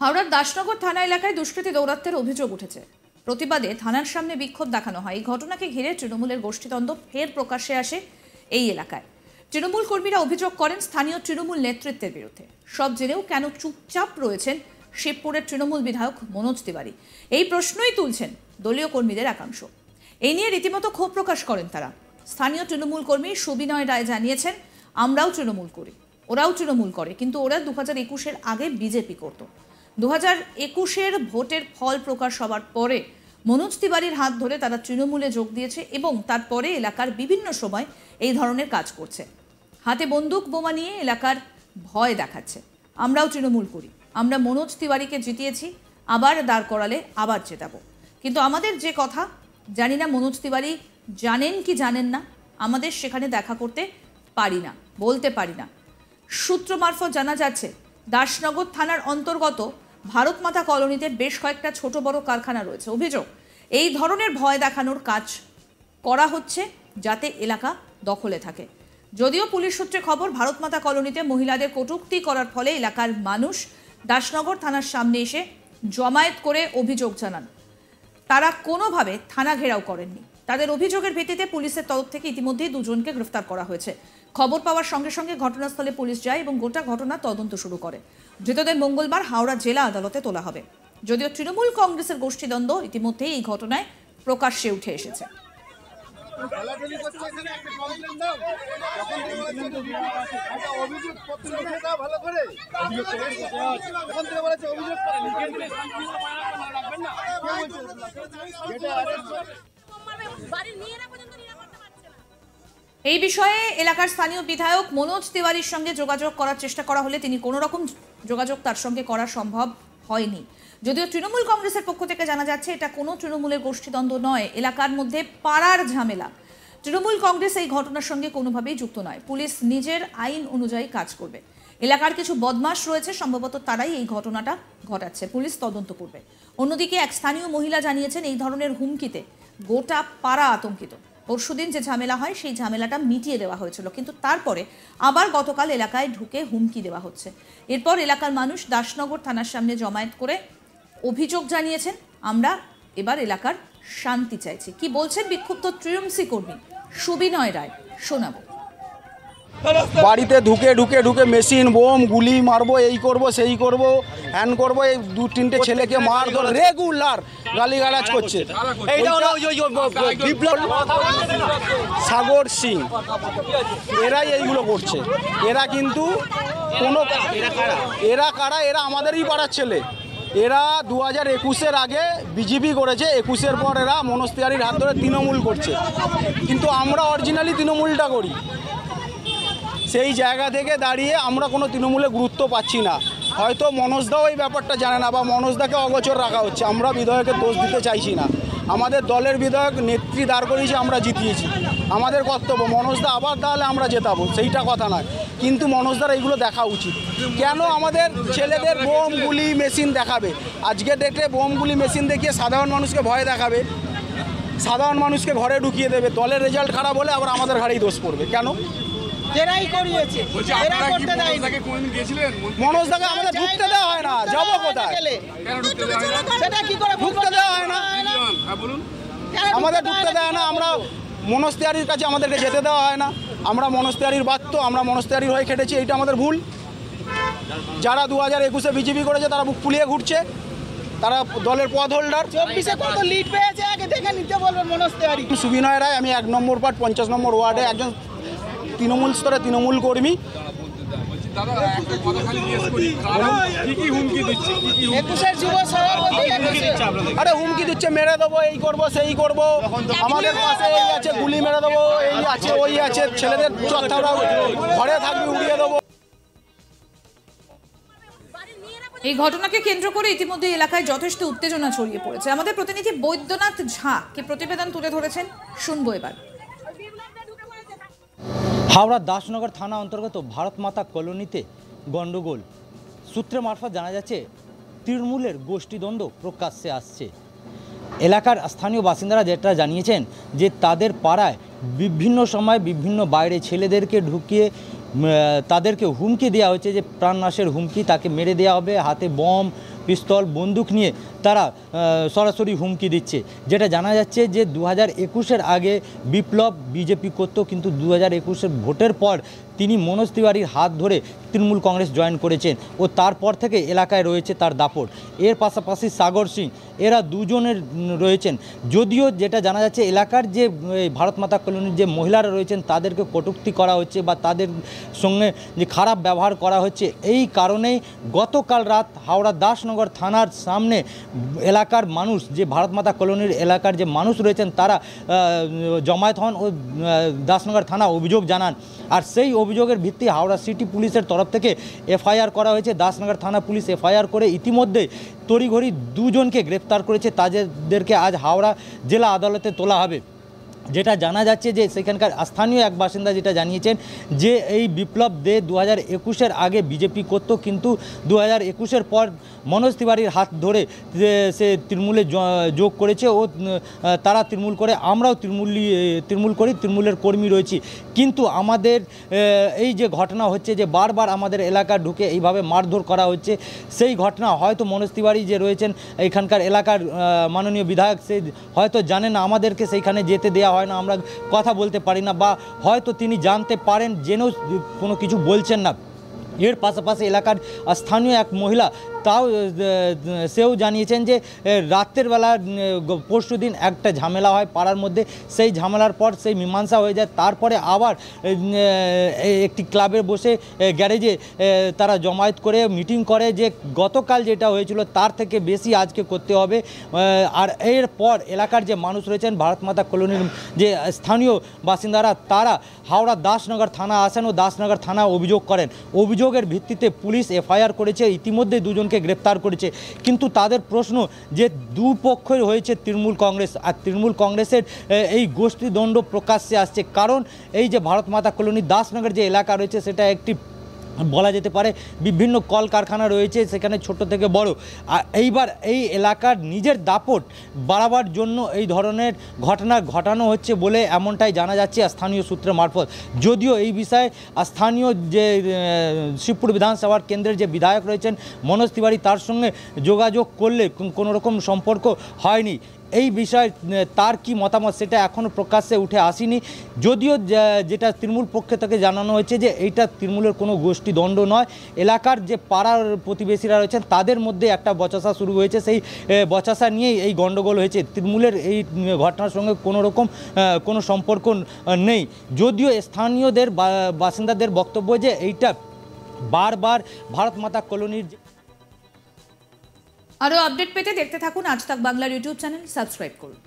হাওড়ার দাসনগর থানা এলাকায় দুষ্কৃতী দৌরাত্ম্যের অভিযোগ উঠেছে। প্রতিবাদে থানার সামনে বিক্ষোভ দেখানো হয়। এই ঘটনাকে ঘিরে তৃণমূলের গোষ্ঠীদ্বন্দ্ব ফের প্রকাশ্যে আসে এই এলাকায়। তৃণমূল কর্মীরা অভিযোগ করেন স্থানীয় তৃণমূল নেতৃত্বের বিরুদ্ধে। সব জেনেও কেন চুপচাপ রয়েছেন শিবপুরের তৃণমূল বিধায়ক মনোজ তিওয়ারি, এই প্রশ্নই তুলছেন দলীয় কর্মীদের একাংশ। এই নিয়ে রীতিমতো ক্ষোভ প্রকাশ করেন তারা। স্থানীয় তৃণমূল কর্মী সুবিনয় রায় জানিয়েছেন, আমরাও তৃণমূল করি, ওরাও তৃণমূল করে, কিন্তু ওরা 2021-এর আগে বিজেপি করত। 2021-এর ভোটের ফল প্রকাশ হওয়ার পরে মনোজ তিওয়ারির হাত ধরে তারা তৃণমূলে যোগ দিয়েছে এবং তারপরে এলাকার বিভিন্ন সময় এই ধরনের কাজ করছে। হাতে বন্দুক বোমা নিয়ে এলাকার ভয় দেখাচ্ছে। আমরাও তৃণমূল করি, আমরা মনোজ তিওয়ারিকে জিতিয়েছি, আবার দাঁড় করালে আবার জেতাবো। কিন্তু আমাদের যে কথা, জানি না মনোজ তিওয়ারি জানেন কি জানেন না, আমাদের সেখানে দেখা করতে পারি না, বলতে পারি না। সূত্র মারফত জানা যাচ্ছে দাসনগর থানার অন্তর্গত ভারত মাতা কলোনিতে বেশ কয়েকটা ছোট বড় কারখানা রয়েছে। অভিযোগ এই ধরনের ভয় দেখানোর কাজ করা হচ্ছে যাতে এলাকা দখলে থাকে। যদিও পুলিশ সূত্রে খবর, ভারত মাতা কলোনিতে মহিলাদের কটূক্তি করার ফলে এলাকার মানুষ দাসনগর থানার সামনে এসে জমায়েত করে অভিযোগ জানান। তারা কোনোভাবে থানা ঘেরাও করেননি। তাদের অভিযোগের ভিত্তিতে পুলিশের তরফ থেকে ইতিমধ্যেই দুজনকে গ্রেফতার করা হয়েছে। খবর পাওয়ার সঙ্গে সঙ্গে ঘটনাস্থলে পুলিশ যায় এবং গোটা ঘটনা তদন্ত শুরু করে। ধৃতদের মঙ্গলবার হাওড়া জেলা আদালতে তোলা হবে। যদিও তৃণমূল কংগ্রেসের গোষ্ঠীদ্বন্দ্ব ইতিমধ্যেই এই ঘটনায় প্রকাশ্যে উঠে এসেছে। এই বিষয়ে এলাকার স্থানীয় বিধায়ক মনোজ তিওয়ারির সঙ্গে যোগাযোগ করার চেষ্টা করা হলে তিনি কোনো রকম যোগাযোগ তার সঙ্গে করা সম্ভব হয়নি। যদিও তৃণমূল কংগ্রেসের পক্ষ থেকে জানা যাচ্ছে এটা কোনো তৃণমূলের গোষ্ঠীদ্বন্দ্ব নয়, এলাকার মধ্যে পাড়ার ঝামেলা। তৃণমূল কংগ্রেস এই ঘটনার সঙ্গে কোনোভাবেই যুক্ত নয়। পুলিশ নিজের আইন অনুযায়ী কাজ করবে। এলাকার কিছু বদমাশ রয়েছে, সম্ভবত তারাই এই ঘটনাটা ঘটাচ্ছে। পুলিশ তদন্ত করবে। অন্যদিকে এক স্থানীয় মহিলা জানিয়েছেন, এই ধরনের হুমকিতে গোটা পাড়া আতঙ্কিত। পরশুদিন যে ঝামেলা হয় সেই ঝামেলাটা মিটিয়ে দেওয়া হয়েছিল, কিন্তু তারপরে আবার গতকাল এলাকায় ঢুকে হুমকি দেওয়া হচ্ছে। এরপর এলাকার মানুষ দাসনগর থানার সামনে জমায়েত করে অভিযোগ জানিয়েছেন, আমরা এবার এলাকার শান্তি চাইছি। কি বলছেন বিক্ষুব্ধ টিএমসি কর্মী সুবিনয় রায়, শোনাবো। বাড়িতে ঢুকে ঢুকে ঢুকে মেশিন বোম গুলি মারবো, এই করব সেই করব, হ্যান করবো, এই 2-3টে ছেলেকে মার ধরে রেগুলার গালিগালাজ করছে। বিপ্লব সাগর সিং এরাই এইগুলো করছে। এরা কিন্তু কোনো এরা কারা? এরা আমাদেরই পাড়ার ছেলে। এরা 2021-এর আগে বিজেপি করেছে, 21-এর পর এরা মনোজ তিওয়ারির হাত ধরে তৃণমূল করছে। কিন্তু আমরা অরিজিনালি তৃণমূলটা করি। সেই জায়গা থেকে দাঁড়িয়ে আমরা কোনো তৃণমূলে গুরুত্ব পাচ্ছি না। হয়তো মনোজদাও এই ব্যাপারটা জানে না বা মনোজদাকে অগোচর রাখা হচ্ছে। আমরা বিধায়কের দোষ দিতে চাইছি না। আমাদের দলের বিধায়ক নেত্রী দাঁড় করিয়েছে, আমরা জিতিয়েছি, আমাদের কর্তব্য। মনোজদা আবার তাহলে আমরা জেতাবো, সেইটা কথা নয়, কিন্তু মনোজদার এইগুলো দেখা উচিত। কেন আমাদের ছেলেদের বোম গুলি মেশিন দেখাবে? আজকে ডেটে বোম গুলি মেশিন দেখিয়ে সাধারণ মানুষকে ভয় দেখাবে, সাধারণ মানুষকে ঘরে ঢুকিয়ে দেবে। দলের রেজাল্ট খারাপ হলে আবার আমাদের ঘাড়েই দোষ পড়বে। কেন? মনোজদাকে আমাদের ঢুকতে দেওয়া হয় না। যাবো কোথায়? ঢুকতে দেওয়া হয় না, আমাদের ঢুকতে দেওয়া হয় না। আমরা মনোজ তিওয়ারির কাছে আমাদেরকে যেতে দেওয়া হয় না। আমরা মনোজ তিওয়ারির বাধ্য, আমরা মনোজ তিওয়ারির হয়ে খেটেছি, এইটা আমাদের ভুল। যারা 2021-এ বিজেপি করেছে তারা বুক ফুলিয়ে ঘুরছে, তারা দলের পদ হোল্ডার। 24-এ কত লিড পেয়েছে আগে দেখে নিতে বলবেন মনোজ তিওয়ারি। সুবিনয় রায়, আমি 1 নম্বর পার্ট 50 নম্বর ওয়ার্ডে একজন তৃণমূল স্তরে তৃণমূল কর্মী। আরে হুমকি দিচ্ছে, মেরে দেবো, এই করবো সেই করবো, আমাদের পাশে এই আছে গুলি মেরে দেবো, এই আছে ওই আছে, ছেলেদের ঘরে থাকবি উড়িয়ে দেবো। এই ঘটনাকে কেন্দ্র করে ইতিমধ্যে এলাকায় যথেষ্ট উত্তেজনা ছড়িয়ে পড়েছে। আমাদের প্রতিনিধি বৈদ্যনাথ ঝা কি প্রতিবেদন তুলে ধরেছেন, শুনবো এবার। হাওড়া দাসনগর থানা অন্তর্গত ভারত মাতা কলোনিতে গণ্ডগোল। সূত্রের মারফত জানা যাচ্ছে তৃণমূলের গোষ্ঠীদ্বন্দ্ব প্রকাশ্যে আসছে। এলাকার স্থানীয় বাসিন্দারা যেটা জানিয়েছেন যে তাদের পাড়ায় বিভিন্ন সময় বিভিন্ন বাইরে ছেলেদেরকে ঢুকিয়ে তাদেরকে হুমকি দেওয়া হয়েছে যে প্রাণনাশের হুমকি, তাকে মেরে দেওয়া হবে, হাতে বম পিস্তল বন্দুক নিয়ে তারা সরাসরি হুমকি দিচ্ছে। যেটা জানা যাচ্ছে যে 2021-এর আগে বিপ্লব বিজেপি করতো, কিন্তু 2021-এর ভোটের পর তিনি মনোজ তিওয়ারির হাত ধরে তৃণমূল কংগ্রেস জয়েন করেছেন ও তারপর থেকে এলাকায় রয়েছে তার দাপট। এর পাশাপাশি সাগর সিং, এরা দুজনের রয়েছেন। যদিও যেটা জানা যাচ্ছে এলাকার যে ভারত মাতা কলোনির যে মহিলারা রয়েছেন তাদেরকে কটূক্তি করা হচ্ছে বা তাদের সঙ্গে যে খারাপ ব্যবহার করা হচ্ছে, এই কারণেই গতকাল রাত হাওড়া দাসনগর থানার সামনে এলাকার মানুষ, যে ভারত মাতা কলোনির এলাকার যে মানুষ রয়েছেন তারা জমায়েত হন ও দাসনগর থানা অভিযোগ জানান। আর সেই অভিযোগের ভিত্তি হাওড়া সিটি পুলিশের তরফ থেকে এফআইআর করা হয়েছে। দাসনগর থানা পুলিশ এফআইআর করে ইতিমধ্যে তড়িঘড়ি দুজনকে গ্রেপ্তার করেছে। তাদেরকে আজ হাওড়া জেলা আদালতে তোলা হবে। যেটা জানা যাচ্ছে যে সেখানকার স্থানীয় এক বাসিন্দা যেটা জানিয়েছেন যে এই বিপ্লব দে 2021-এর আগে বিজেপি করতো, কিন্তু 2021-এর পর মনোজ তিওয়ারির হাত ধরে সে তৃণমূলে যোগ করেছে ও তারা তৃণমূল করে, আমরাও তৃণমূল করি, তৃণমূলের কর্মী রয়েছি। কিন্তু আমাদের এই যে ঘটনা হচ্ছে যে বারবার আমাদের এলাকা ঢুকে এইভাবে মারধর করা হচ্ছে, সেই ঘটনা হয়তো মনোজ তিওয়ারি যে রয়েছেন এখানকার এলাকার মাননীয় বিধায়ক, সে হয়তো জানেন না, আমাদেরকে সেইখানে যেতে দেওয়া হয় না, আমরা কথা বলতে পারি না, বা হয়তো তিনি জানতে পারেন জেনেও কোনো কিছু বলছেন না। এর পাশাপাশি এলাকার স্থানীয় এক মহিলা তাও সেও জানিয়েছেন যে রাতের বেলা পরশু দিন একটা ঝামেলা হয় পাড়ার মধ্যে, সেই ঝামেলার পর সেই মীমাংসা হয়ে যায়। তারপরে আবার একটি ক্লাবে বসে গ্যারেজে তারা জমায়েত করে মিটিং করে যে গতকাল যেটা হয়েছিল তার থেকে বেশি আজকে করতে হবে। আর এরপর এলাকার যে মানুষ রয়েছেন ভারত মাতা কলোনির যে স্থানীয় বাসিন্দারা, তারা হাওড়া দাসনগর থানা আসেন ও দাসনগর থানা অভিযোগ করেন। অভিযোগের ভিত্তিতে পুলিশ এফআইআর করেছে, ইতিমধ্যে দুজনকে গ্রেপ্তার করেছে। কিন্তু তাদের প্রশ্ন যে দুপক্ষই হয়েছে তৃণমূল কংগ্রেস, আর তৃণমূল কংগ্রেসের এই গোষ্ঠীদ্বন্দ্ব প্রকাশ্যে আসছে। কারণ এই যে ভারত মাতা কলোনি দাসনগর যে এলাকা রয়েছে সেটা একটি বলা যেতে পারে বিভিন্ন কলকারখানা রয়েছে, সেখানে ছোট থেকে বড়। আর এইবার এই এলাকার নিজের দাপট বাড়াবার জন্য এই ধরনের ঘটনা ঘটানো হচ্ছে বলে এমনটাই জানা যাচ্ছে স্থানীয় সূত্রের মারফত। যদিও এই বিষয়ে স্থানীয় যে শিবপুর বিধানসভার কেন্দ্রের যে বিধায়ক রয়েছেন মনোজ তিওয়ারি, তার সঙ্গে যোগাযোগ করলে কোনো রকম সম্পর্ক হয়নি। এই বিষয়ে তার কি মতামত সেটা এখনও প্রকাশ্যে উঠে আসেনি। যদিও যেটা তৃণমূল পক্ষ থেকে জানানো হয়েছে যে এইটা তৃণমূলের কোনো গোষ্ঠী দ্বন্দ্ব নয়, এলাকার যে পাড়ার প্রতিবেশীরা রয়েছেন তাদের মধ্যে একটা বচসা শুরু হয়েছে, সেই বচসা নিয়েই এই গণ্ডগোল হয়েছে। তৃণমূলের এই ঘটনার সঙ্গে কোনো রকম কোনো সম্পর্ক নেই। যদিও স্থানীয়দের বাসিন্দাদের বক্তব্য যে এইটা বারবার ভারত মাতা কলোনির। আরও আপডেট পেতে দেখতে থাকুন আজ তাক বাংলার ইউটিউব চ্যানেল, সাবস্ক্রাইব করুন।